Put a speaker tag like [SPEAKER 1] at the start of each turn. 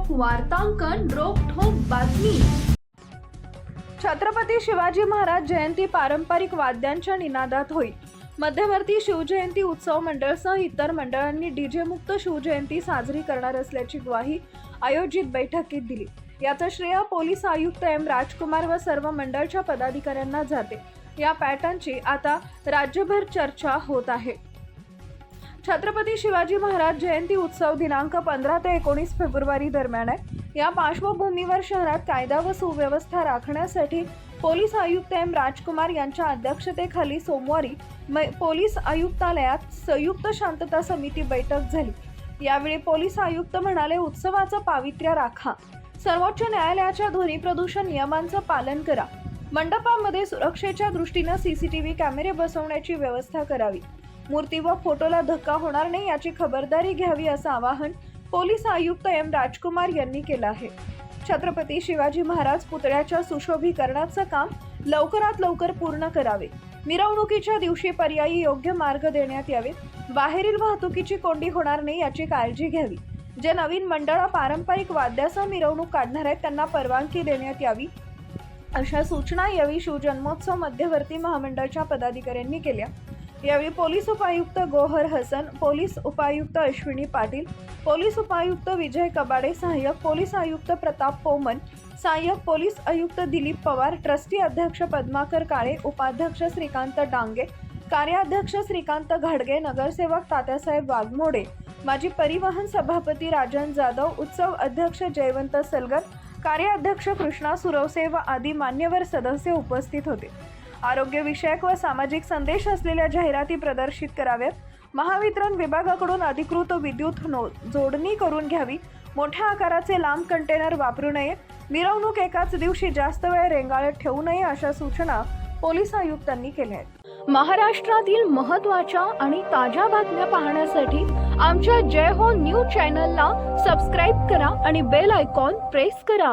[SPEAKER 1] वार्तांकन रोखठोक बातमी। छत्रपती शिवाजी महाराज जयंती पारंपरिक वाद्यांच्या निनादात होईल। मध्यवर्ती शिवजयंती उत्सव मंडळसह इतर मंडळांनी डीजे मुक्त शिवजयंती साजरी करणार असल्याची ग्वाही आयोजित बैठकीत दिली। याचं श्रेय पोलीस आयुक्त एम राजकुमार व सर्व मंडळाच्या पदाधिकाऱ्यांना जाते। या पॅटर्नची आता राज्यभर चर्चा होत आहे। छत्रपती शिवाजी महाराज जयंती उत्सव दिनांक 15 ते 19 फेब्रुवारी दरम्यान आहे। या पार्श्वभूमीवर शहरात कायदा व सुव्यवस्था राखण्यासाठी पोलीस आयुक्त एम राजकुमार यांच्या अध्यक्षतेखाली सोमवारी पोलीस आयुक्तालयात संयुक्त शांतता समिती बैठक झाली। यावेळी पोलीस आयुक्त म्हणाले, उत्सवाचं पावित्र्य राखा, सर्वोच्च न्यायालयाच्या ध्वनी प्रदूषण नियमांचं पालन करा, मंडपामध्ये सुरक्षेच्या दृष्टीने सीसीटीव्ही कॅमेरे बसवण्याची व्यवस्था करावी, मूर्ती व फोटोला धक्का होणार नाही याची खबरदारी घ्यावी असं आवाहन पोलीस आयुक्त एम राजकुमार यांनी केलं आहे। छत्रपती शिवाजी महाराज पुतळ्याच्या सुशोभीकरणाचं काम लवकरात लवकर पूर्ण करावे, मिरवणुकीच्या दिवशी पर्यायी योग्य मार्ग देण्यात यावे, बाहेरील वाहतुकीची कोंडी होणार नाही याची काळजी घ्यावी, जे नवीन मंडळ पारंपरिक वाद्यासह मिरवणूक काढणार आहेत त्यांना परवानगी देण्यात यावी अशा सूचना यावेळी शिवजन्मोत्सव मध्यवर्ती महामंडळाच्या पदाधिकाऱ्यांनी केल्या। यावेळी पोलीस उपायुक्त गोहर हसन, पोलीस उपायुक्त अश्विनी पाटील, पोलीस उपायुक्त विजय कबाडे, सहाय्यक पोलीस आयुक्त प्रताप पोमन, सहाय्यक पोलीस आयुक्त दिलीप पवार, ट्रस्टी अध्यक्ष पद्माकर काळे, उपाध्यक्ष श्रीकांत डांगे, कार्याध्यक्ष श्रीकांत घाडगे, नगरसेवक तात्यासाहेब वाघमोडे, माजी परिवहन सभापती राजन जाधव, उत्सव अध्यक्ष जयवंत सलगर, कार्याध्यक्ष कृष्णा सुरवसे व आदी मान्यवर सदस्य उपस्थित होते। आरोग्य विषयक व सामाजिक संदेश असलेल्या जाहिराती प्रदर्शित कराव्यात, महावितरण विभागाकडून अधिकृत विद्युत जोडणी करून घ्यावी, मोठ्या आकाराचे लांब कंटेनर वापरू नये, मिरवणूक एकाच दिवशी जास्त वेळ रेंगाळत ठेवू नये अशा सूचना पोलीस आयुक्तांनी केल्या आहेत। महाराष्ट्रातील महत्त्वाच्या आणि ताज्या बातम्या पाहण्यासाठी आमच्या जय हो न्यूज चॅनलला सबस्क्राईब करा आणि बेल आयकॉन प्रेस करा।